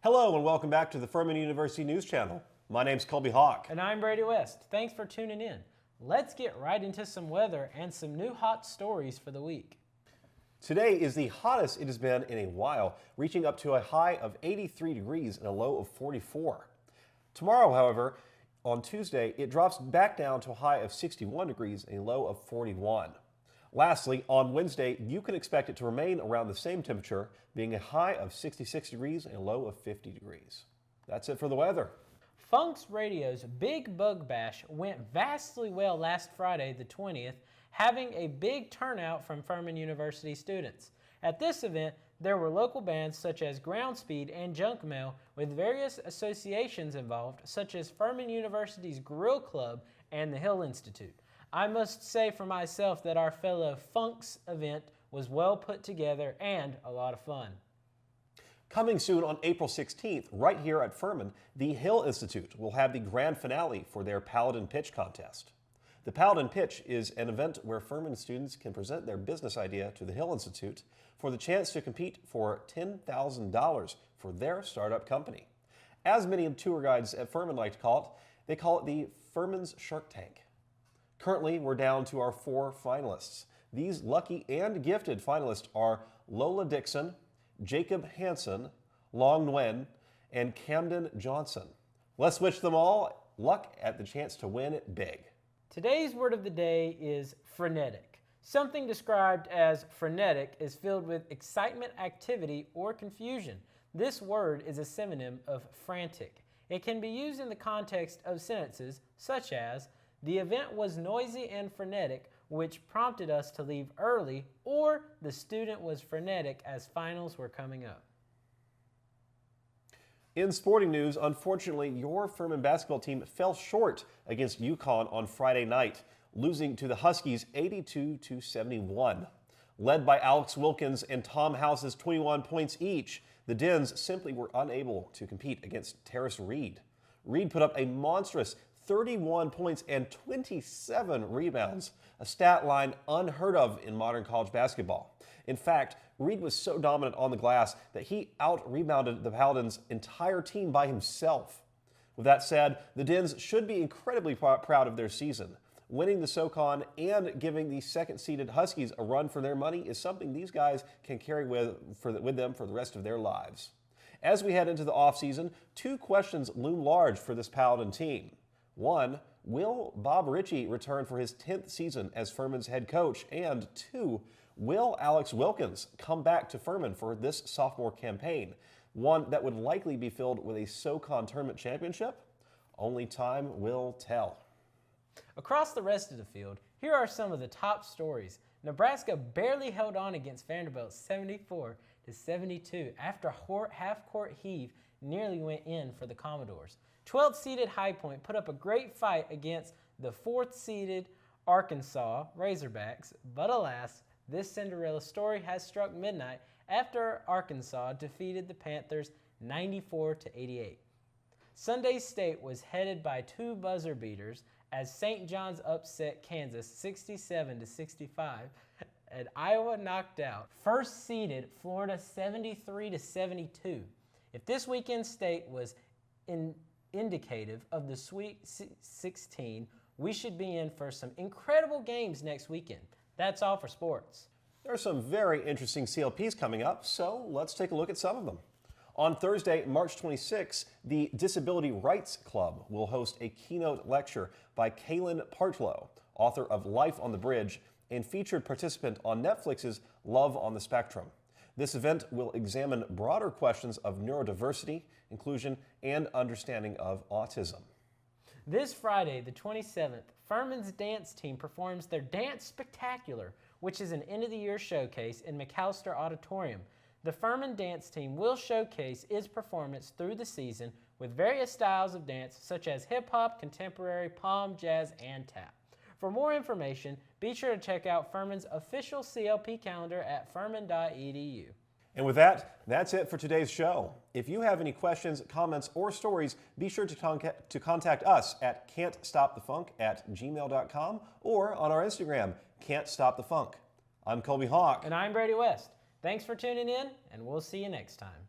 Hello and welcome back to the Furman University News Channel. My name's Colby Hawk. And I'm Brady West. Thanks for tuning in. Let's get right into some weather and some new hot stories for the week. Today is the hottest it has been in a while, reaching up to a high of 83 degrees and a low of 44. Tomorrow, however, on Tuesday, it drops back down to a high of 61 degrees and a low of 41. Lastly, on Wednesday, you can expect it to remain around the same temperature, being a high of 66 degrees and a low of 50 degrees. That's it for the weather. FUNC Radio's Big Bug Bash went vastly well last Friday, the 20th, having a big turnout from Furman University students. At this event, there were local bands such as Ground Speed and Junk Mail, with various associations involved, such as Furman University's Grill Club and the Hill Institute. I must say for myself that our fellow FUNC's event was well put together and a lot of fun. Coming soon on April 16th, right here at Furman, the Hill Institute will have the grand finale for their Paladin Pitch contest. The Paladin Pitch is an event where Furman students can present their business idea to the Hill Institute for the chance to compete for $10,000 for their startup company. As many tour guides at Furman like to call it, they call it the Furman's Shark Tank. Currently, we're down to our 4 finalists. These lucky and gifted finalists are Lola Dixon, Jacob Hansen, Long Nguyen, and Camden Johnson. Let's wish them all luck at the chance to win it big. Today's word of the day is frenetic. Something described as frenetic is filled with excitement, activity, or confusion. This word is a synonym of frantic. It can be used in the context of sentences such as, "The event was noisy and frenetic, which prompted us to leave early," or "the student was frenetic as finals were coming up." In sporting news, unfortunately, your Furman basketball team fell short against UConn on Friday night, losing to the Huskies 82-71. Led by Alex Wilkins and Tom House's 21 points each, the Dens simply were unable to compete against Terrace Reed. Reed put up a monstrous 31 points and 27 rebounds, a stat line unheard of in modern college basketball. In fact, Reed was so dominant on the glass that he out-rebounded the Paladins' entire team by himself. With that said, the Dens should be incredibly proud of their season. Winning the SoCon and giving the second-seeded Huskies a run for their money is something these guys can carry with them for the rest of their lives. As we head into the offseason, 2 questions loom large for this Paladin team. 1, will Bob Ritchie return for his 10th season as Furman's head coach? And 2, will Alex Wilkins come back to Furman for this sophomore campaign? One that would likely be filled with a SoCon tournament championship? Only time will tell. Across the rest of the field, here are some of the top stories. Nebraska barely held on against Vanderbilt 74-72 after a half-court heave nearly went in for the Commodores. 12th-seeded High Point put up a great fight against the 4th-seeded Arkansas Razorbacks, but alas, this Cinderella story has struck midnight after Arkansas defeated the Panthers 94-88. Sunday State was headed by 2 buzzer beaters as St. John's upset Kansas 67-65, and Iowa knocked out first-seeded Florida 73-72. If this weekend's State was indicative of the Sweet 16, we should be in for some incredible games next weekend. That's all for sports. There are some very interesting CLPs coming up, so let's take a look at some of them. On Thursday, March 26, the Disability Rights Club will host a keynote lecture by Kaylin Partlow, author of Life on the Bridge and featured participant on Netflix's Love on the Spectrum. This event will examine broader questions of neurodiversity, inclusion, and understanding of autism. This Friday, the 27th, Furman's dance team performs their Dance Spectacular, which is an end-of-the-year showcase in McAllister Auditorium. The Furman dance team will showcase its performance through the season with various styles of dance such as hip-hop, contemporary, palm, jazz, and tap. For more information, be sure to check out Furman's official CLP calendar at furman.edu. And with that, that's it for today's show. If you have any questions, comments, or stories, be sure to contact us at can'tstopthefunk@gmail.com or on our Instagram, Can't Stop the Funk. I'm Colby Hawk. And I'm Brady West. Thanks for tuning in, and we'll see you next time.